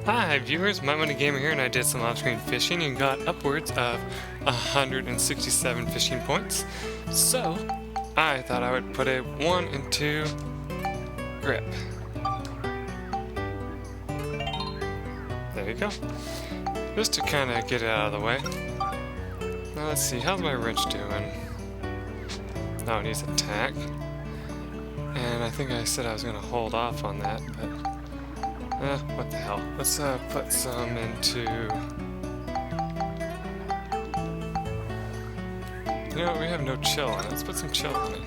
Hi viewers, MikeMoneyGMR here, and I did some off-screen fishing and got upwards of 167 fishing points. So, I thought I would put a 1 and 2 grip. There you go. Just to kind of get it out of the way. Now let's see, how's my wrench doing? Oh, it needs a tack. And I think I said I was going to hold off on that, but what the hell. Let's put some into... You know, we have no chill on it. Let's put some chill on it.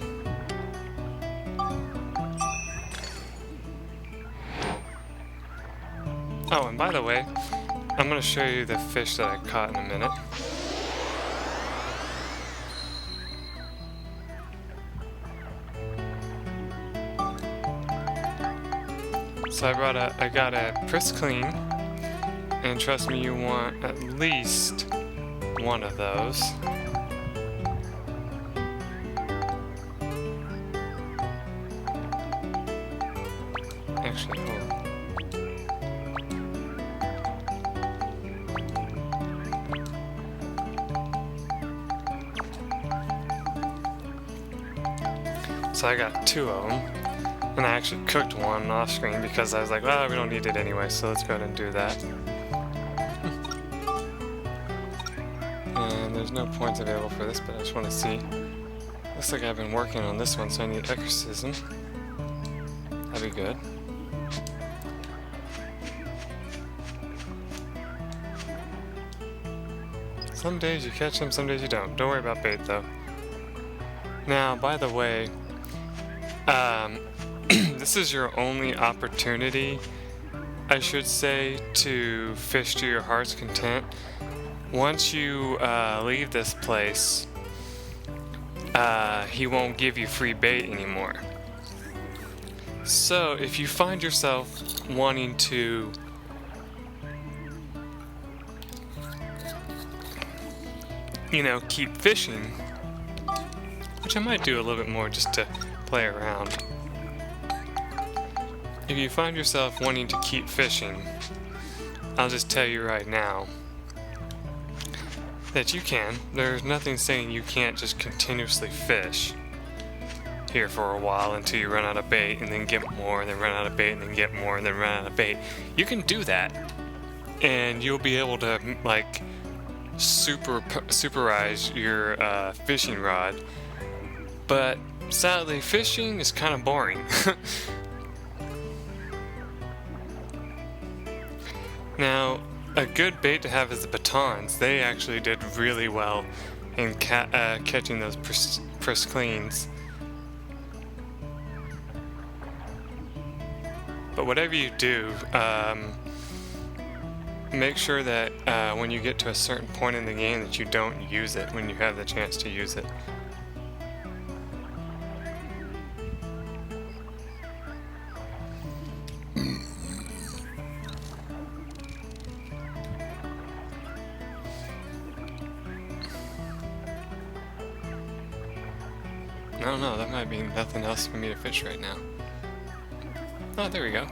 Oh, and by the way, I'm going to show you the fish that I caught in a minute. So I got a press clean, and trust me, you want at least one of those. Actually, hold on. So I got 2 of them. And I actually cooked one off screen because I was like, well, we don't need it anyway, so let's go ahead and do that. And there's no points available for this, but I just want to see. Looks like I've been working on this one, so I need exorcism. That'd be good. Some days you catch them, some days you don't. Don't worry about bait, though. Now, by the way, this is your only opportunity, I should say, to fish to your heart's content. Once you leave this place, he won't give you free bait anymore. So if you find yourself wanting to keep fishing, which I might do a little bit more just to play around. If you find yourself wanting to keep fishing, I'll just tell you right now that you can. There's nothing saying you can't just continuously fish here for a while until you run out of bait and then get more and then run out of bait and then get more and then run out of bait. You can do that and you'll be able to like superize your fishing rod, but sadly fishing is kind of boring. Now, a good bait to have is the batons. They actually did really well in catching those press cleans. But whatever you do, make sure that when you get to a certain point in the game that you don't use it when you have the chance to use it. I don't know, that might be nothing else for me to fish right now. Oh, there we go.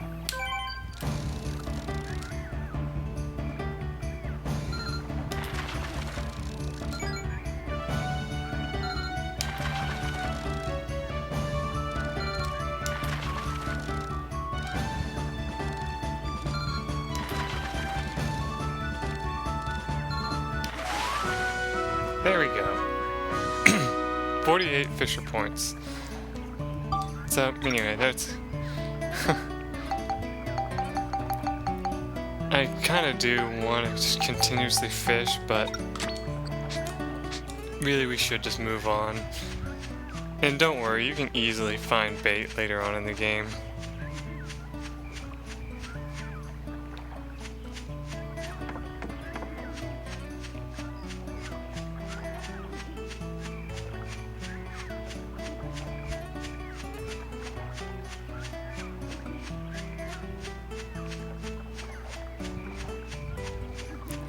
There we go. 48 fisher points. So, anyway, that's... I kind of do want to just continuously fish, but really we should just move on. And don't worry, you can easily find bait later on in the game.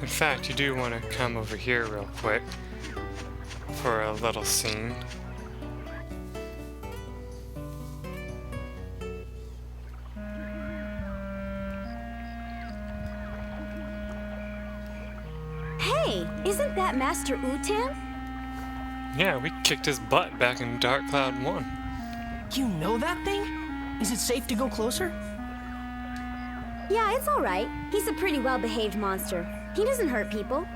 In fact, you do want to come over here real quick for a little scene. Hey, isn't that Master Utan? Yeah, we kicked his butt back in Dark Cloud 1. You know that thing? Is it safe to go closer? Yeah, it's all right. He's a pretty well-behaved monster. He doesn't hurt people.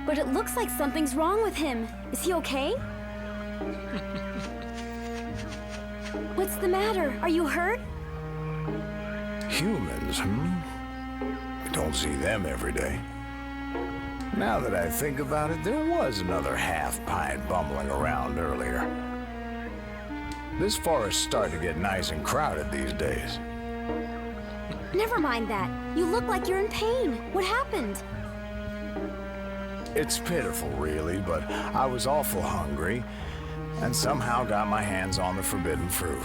But it looks like something's wrong with him. Is he okay? What's the matter? Are you hurt? Humans, We don't see them every day. Now that I think about it, there was another half-pint bumbling around earlier. This forest's starting to get nice and crowded these days. Never mind that. You look like you're in pain. What happened? It's pitiful, really, but I was awful hungry and somehow got my hands on the forbidden fruit.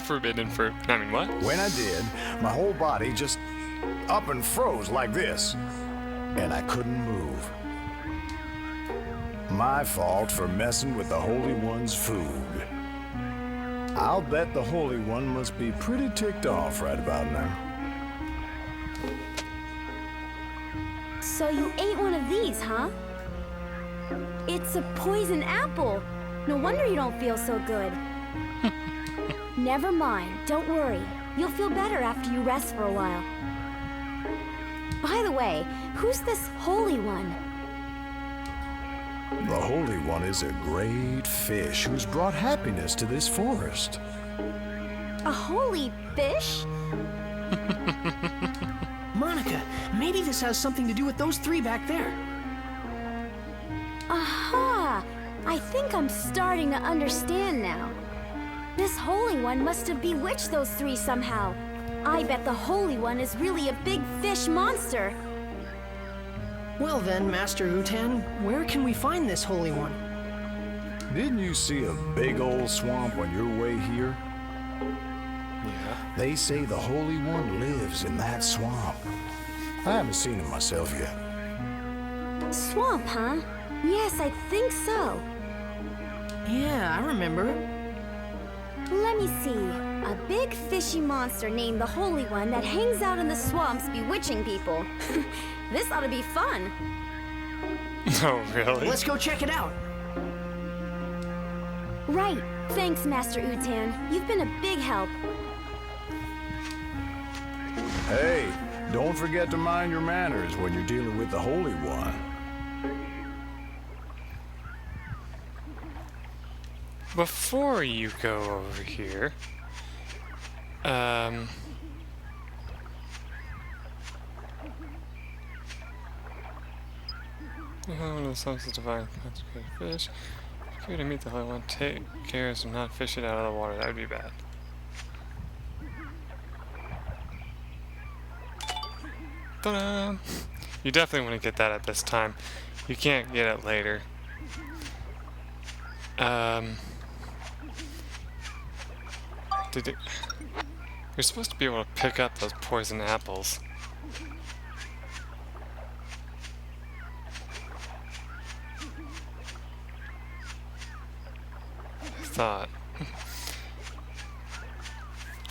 Forbidden fruit. I mean, what? When I did, my whole body just up and froze like this, and I couldn't move. My fault for messing with the Holy One's food. I'll bet the Holy One must be pretty ticked off right about now. So you ate one of these, huh? It's a poison apple. No wonder you don't feel so good. Never mind, don't worry. You'll feel better after you rest for a while. By the way, who's this Holy One? The Holy One is a great fish who's brought happiness to this forest. A holy fish? Monica, maybe this has something to do with those three back there. Aha! I think I'm starting to understand now. This Holy One must have bewitched those three somehow. I bet the Holy One is really a big fish monster. Well then, Master Utan, where can we find this Holy One? Didn't you see a big old swamp on your way here? Yeah. They say the Holy One lives in that swamp. I haven't seen him myself yet. Swamp, huh? Yes, I think so. Yeah, I remember. Let me see. A big fishy monster named the Holy One that hangs out in the swamps bewitching people. This ought to be fun. Oh, really? Let's go check it out. Right. Thanks, Master Utan. You've been a big help. Hey, don't forget to mind your manners when you're dealing with the Holy One. Before you go over here, one of the songs is divine consecrated fish. If you're to meet the Holy One, take care to not fish it out of the water. That would be bad. Ta-da! You definitely want to get that at this time. You can't get it later. You're supposed to be able to pick up those poison apples. I thought.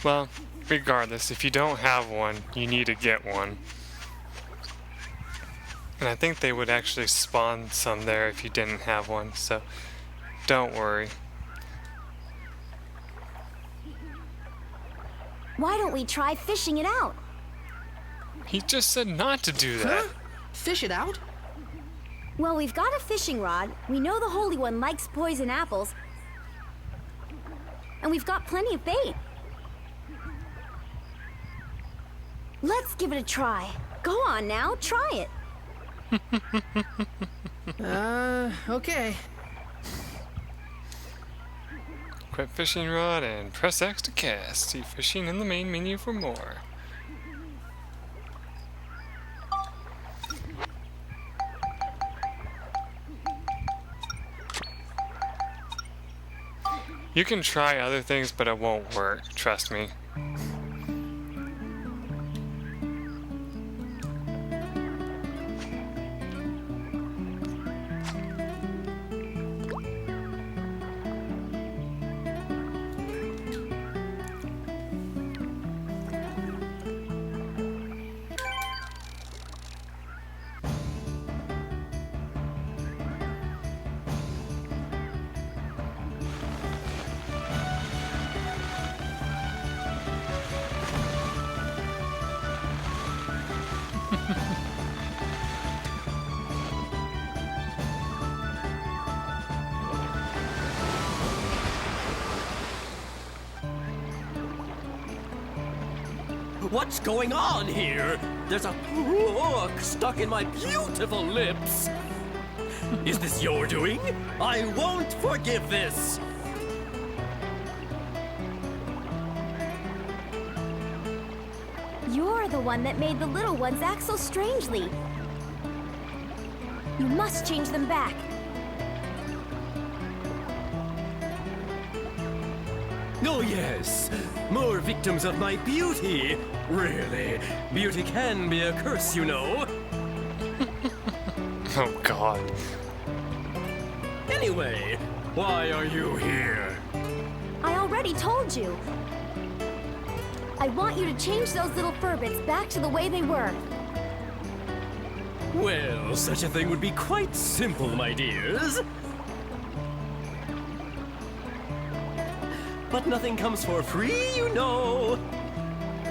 Well, regardless, if you don't have one, you need to get one. And I think they would actually spawn some there if you didn't have one, so don't worry. Why don't we try fishing it out? He just said not to do that. Huh? Fish it out? Well, we've got a fishing rod. We know the Holy One likes poison apples. And we've got plenty of bait. Let's give it a try. Go on now, try it. Okay. Equip fishing rod and press X to cast. See fishing in the main menu for more. You can try other things, but it won't work, trust me. What's going on here? There's a hook stuck in my beautiful lips. Is this your doing? I won't forgive this. You're the one that made the little ones act so strangely. You must change them back. Oh yes, more victims of my beauty. Really, beauty can be a curse, you know. Oh God. Anyway, why are you here? I already told you. I want you to change those little Firbits back to the way they were. Well, such a thing would be quite simple, my dears. But nothing comes for free, you know.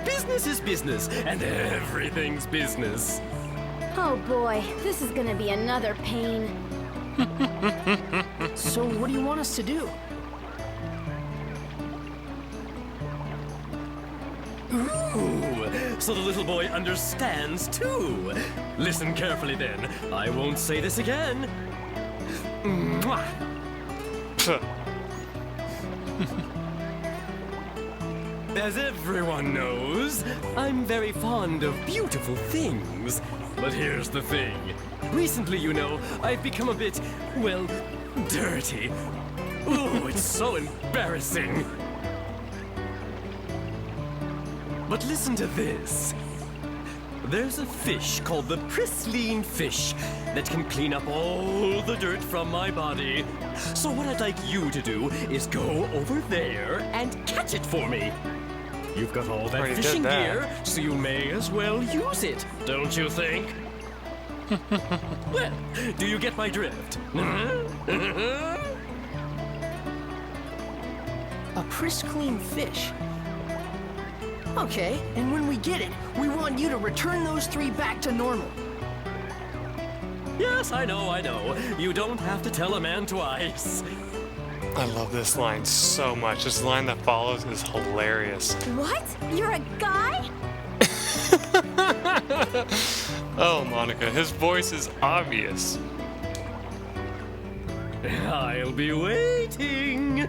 Business is business, and everything's business. Oh boy, this is gonna be another pain. So what do you want us to do? Ooh, so the little boy understands too. Listen carefully then. I won't say this again. Mwah. As everyone knows, I'm very fond of beautiful things. But here's the thing. Recently, you know, I've become a bit, well, dirty. Ooh, it's so embarrassing. But listen to this. There's a fish called the pristine fish that can clean up all the dirt from my body. So what I'd like you to do is go over there and catch it for me. You've got all that Already fishing did that. gear, so you may as well use it, don't you think? Well, do you get my drift? A pristine fish. Okay, and when we get it, we want you to return those 3 back to normal. Yes, I know. You don't have to tell a man twice. I love this line so much. This line that follows is hilarious. What? You're a guy? Oh, Monica, his voice is obvious. I'll be waiting.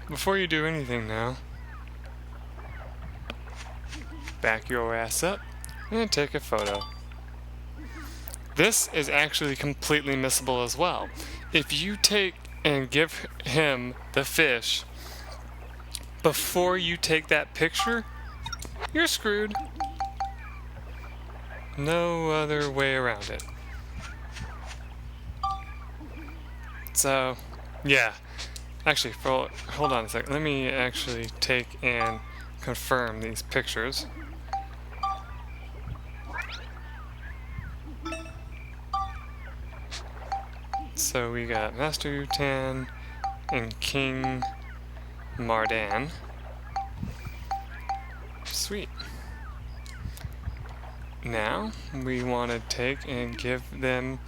Before you do anything now, back your ass up and take a photo. This is actually completely missable as well. If you take and give him the fish before you take that picture, you're screwed. No other way around it. So, yeah. Actually, hold on a second. Let me actually take and confirm these pictures. So we got Master Utan and King Mardan. Sweet. Now we want to take and give them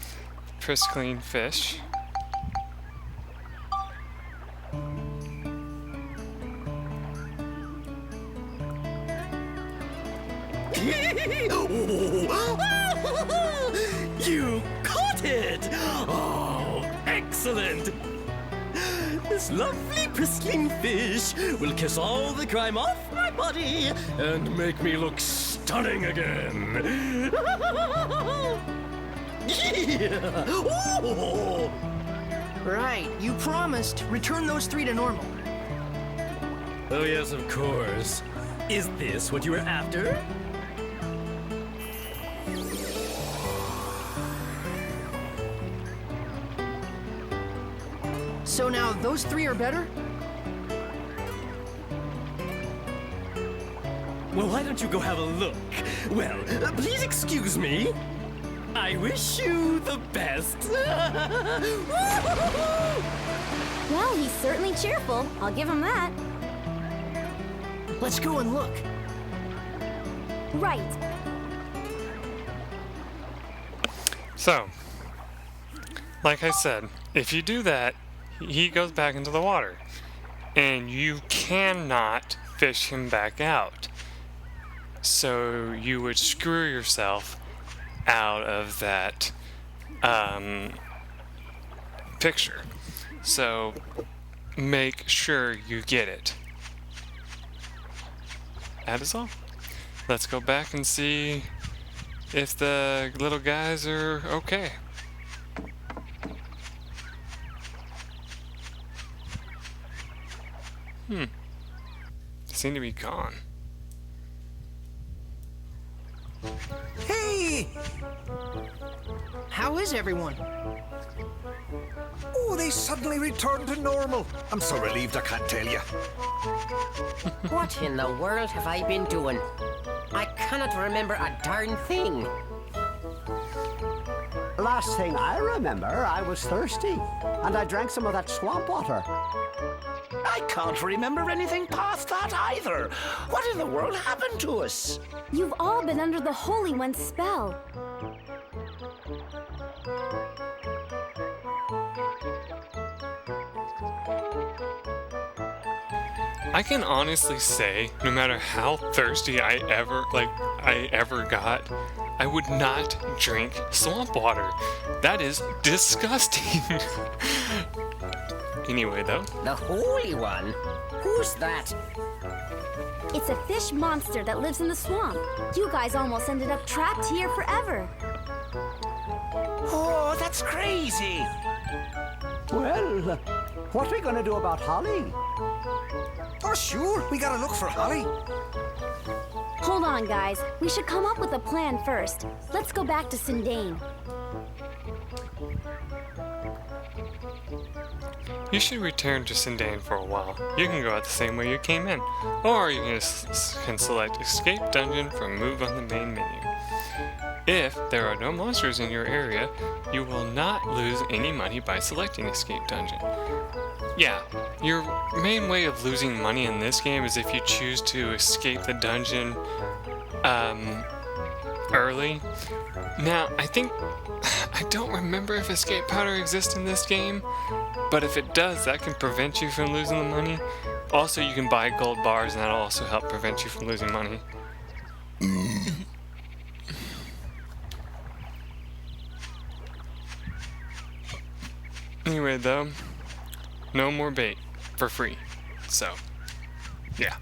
pristine fish. You caught it! Oh, excellent! This lovely pristine fish will kiss all the grime off my body and make me look stunning again. Yeah. Oh. Right, you promised. Return those 3 to normal. Oh yes, of course. Is this what you were after? So now those 3 are better? Well, why don't you go have a look? Well, please excuse me. I wish you the best. Well, he's certainly cheerful. I'll give him that. Let's go and look. Right. So, like I said, if you do that, he goes back into the water. and you cannot fish him back out. So you would screw yourself out of that picture. So make sure you get it. That is all. Let's go back and see if the little guys are okay. They seem to be gone. Hey! How is everyone? Oh, they suddenly returned to normal. I'm so relieved I can't tell you. What in the world have I been doing? I cannot remember a darn thing. Last thing I remember, I was thirsty, and I drank some of that swamp water. I can't remember anything past that either. What in the world happened to us? You've all been under the Holy One's spell. I can honestly say, no matter how thirsty I ever got, I would not drink swamp water. That is disgusting. Anyway, though. The Holy One? Who's that? It's a fish monster that lives in the swamp. You guys almost ended up trapped here forever. Oh, that's crazy. Well, what are we going to do about Holly? Oh, sure. We gotta look for Holly. Hold on, guys. We should come up with a plan first. Let's go back to Sindane. You should return to Sindane for a while. You can go out the same way you came in, or you can select Escape Dungeon from Move on the main menu. If there are no monsters in your area, you will not lose any money by selecting Escape Dungeon. Yeah, your main way of losing money in this game is if you choose to escape the dungeon early. Now, I don't remember if escape powder exists in this game, but if it does, that can prevent you from losing the money. Also, you can buy gold bars, and that'll also help prevent you from losing money. Anyway, though, no more bait for free. So, yeah.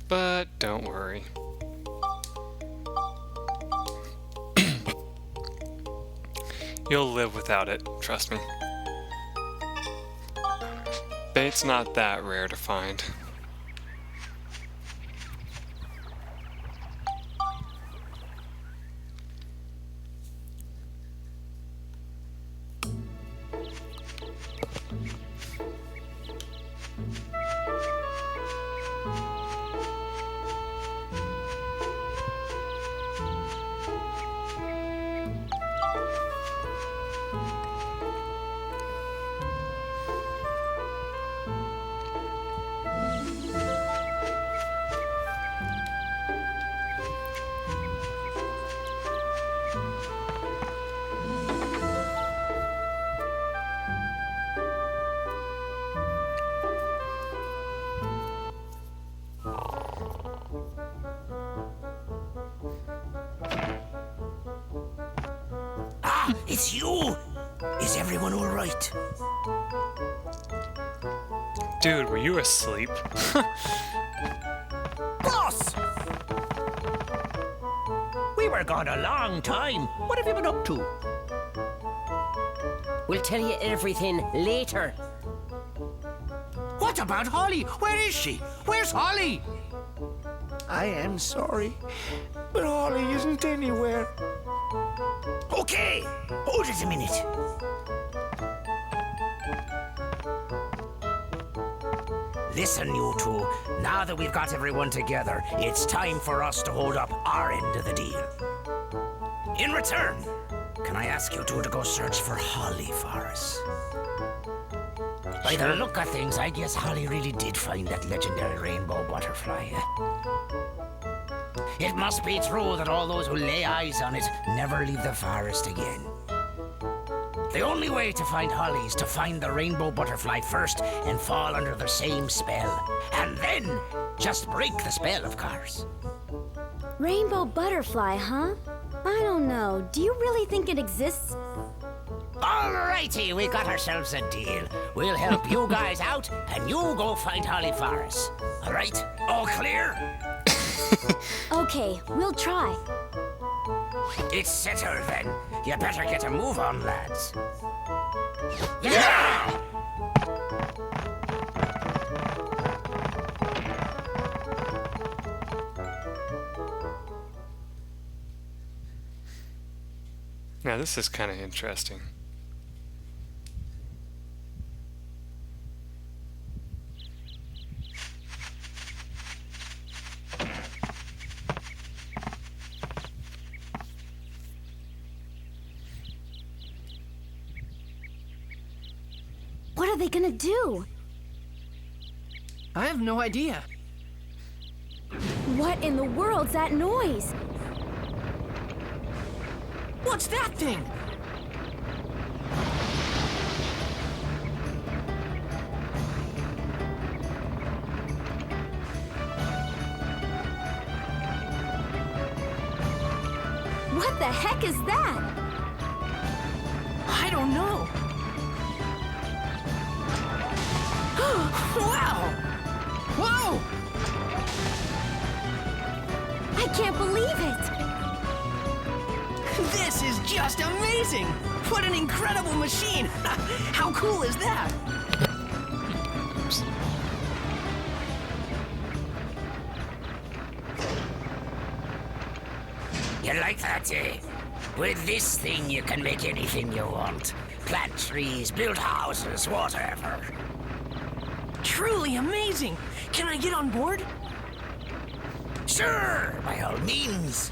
But don't worry. You'll live without it, trust me. Bait's not that rare to find. It's you! Is everyone all right? Dude, were you asleep? Boss! We were gone a long time. What have you been up to? We'll tell you everything later. What about Holly? Where is she? Where's Holly? I am sorry, but Holly isn't anywhere. Okay, hold it a minute. Listen, you two. Now that we've got everyone together, it's time for us to hold up our end of the deal. In return, can I ask you two to go search for Holly for us? By the look of things, I guess Holly really did find that legendary rainbow butterfly. It must be true that all those who lay eyes on it never leave the forest again. The only way to find Holly is to find the rainbow butterfly first and fall under the same spell. And then just break the spell, of course. Rainbow butterfly, huh? I don't know. Do you really think it exists? Alrighty, we got ourselves a deal. We'll help you guys out, and you go find Holly for us. Alright? All clear? Okay, we'll try. It's settled then. You better get a move on, lads. Yeah! Now this is kind of interesting. What are they gonna do? I have no idea. What in the world's that noise? What's that thing? What the heck is that? I don't know. Wow! Whoa! I can't believe it! This is just amazing! What an incredible machine! How cool is that? You like that, eh? With this thing, you can make anything you want. Plant trees, build houses, whatever. Truly amazing! Can I get on board? Sure, by all means.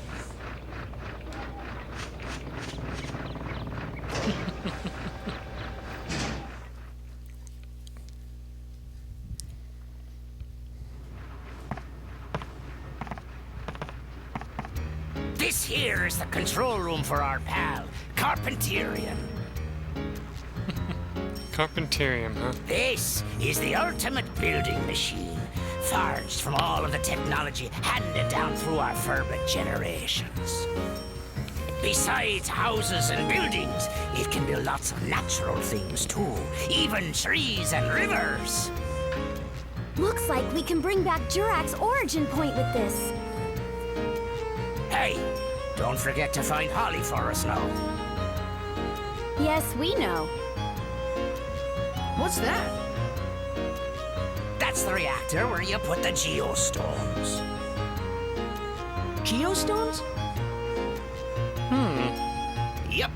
This here is the control room for our pal, Carpenterian. Carpenterium, huh? This is the ultimate building machine, forged from all of the technology handed down through our Firbit generations. Besides houses and buildings, it can build lots of natural things too, even trees and rivers. Looks like we can bring back Jurak's origin point with this. Hey, don't forget to find Holly for us now. Yes, we know. What's that? That's the reactor where you put the geostones. Geostones? Yep.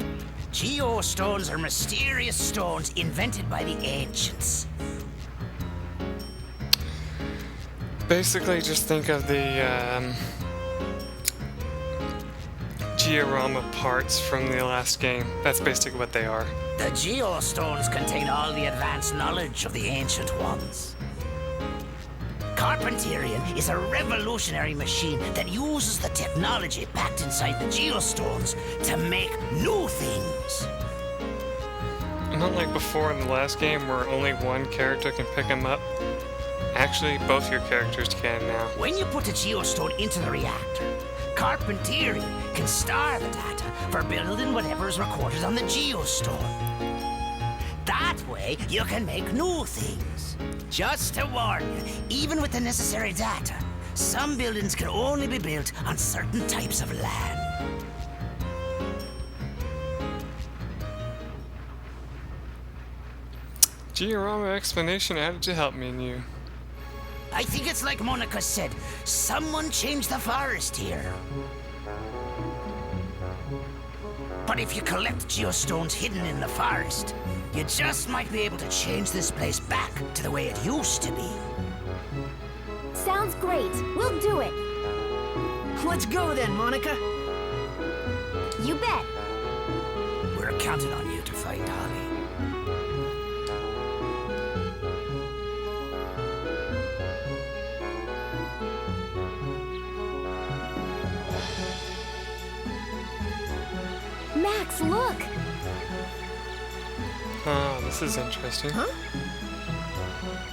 Geostones are mysterious stones invented by the ancients. Basically, just think of the diorama parts from the last game. That's basically what they are. The geostones contain all the advanced knowledge of the ancient ones. Carpenterian is a revolutionary machine that uses the technology packed inside the geostones to make new things. Not like before in the last game where only one character can pick them up. Actually, both your characters can now. When you put a geostone into the reactor, Carpenterian can store the data for building whatever is recorded on the geostone. That way, you can make new things. Just to warn you, even with the necessary data, some buildings can only be built on certain types of land. Diorama explanation added to help menu. I think it's like Monica said, someone changed the forest here. But if you collect geostones hidden in the forest, you just might be able to change this place back to the way it used to be. Sounds great. We'll do it. Let's go then, Monica. You bet. We're counting on you to find Holly. Max, look! Oh, this is interesting. Huh?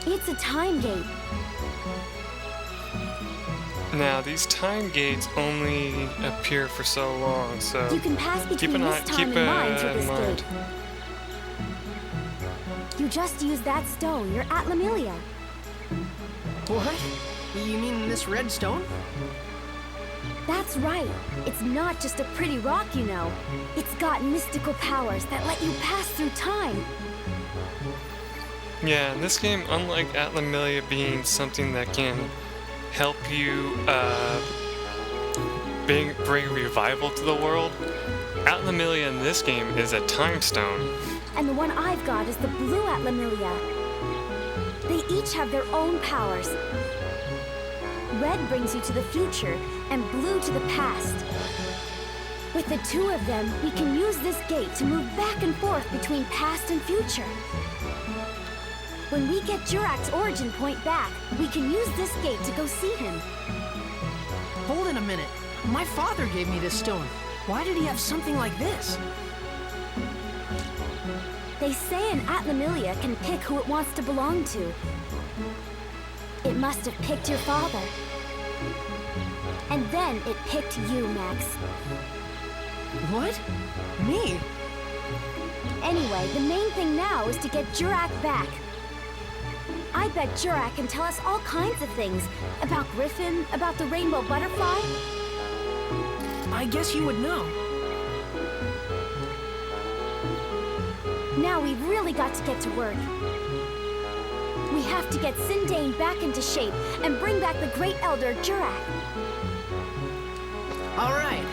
It's a time gate. Now, these time gates only appear for so long, so You can pass keep between an this eye, time keep and mine through in this mind. gate. You just use that stone. You're at Lemuria. What? You mean this red stone? That's right. It's not just a pretty rock, you know. It's got mystical powers that let you pass through time. Yeah, in this game, unlike Atlamelia being something that can help you bring revival to the world, Atlamelia in this game is a time stone. And the one I've got is the blue Atlamelia. They each have their own powers. Red brings you to the future, and blue to the past. With the two of them, we can use this gate to move back and forth between past and future. When we get Jurak's origin point back, we can use this gate to go see him. Hold it a minute. My father gave me this stone. Why did he have something like this? They say an Atlamelia can pick who it wants to belong to. It must have picked your father. And then it picked you, Max. What? Me? Anyway, the main thing now is to get Jurak back. I bet Jurak can tell us all kinds of things. About Griffin, about the rainbow butterfly. I guess you would know. Now we've really got to get to work. We have to get Sindane back into shape and bring back the Great Elder Jurak. All right.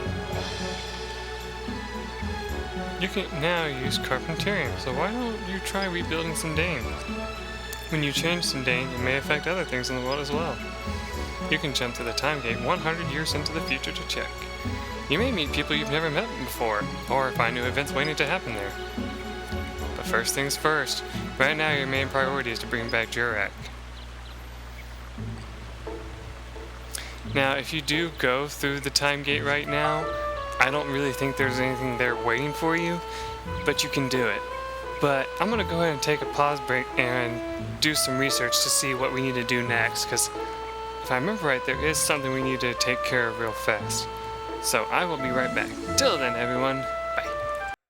You can now use Carpenterium, so why don't you try rebuilding Sindane? When you change Sindane, it may affect other things in the world as well. You can jump to the time gate 100 years into the future to check. You may meet people you've never met before, or find new events waiting to happen there. But first things first, right now your main priority is to bring back Jurak. Now, if you do go through the time gate right now, I don't really think there's anything there waiting for you, but you can do it. But I'm gonna go ahead and take a pause break and do some research to see what we need to do next, because if I remember right, there is something we need to take care of real fast. So I will be right back. Till then, everyone,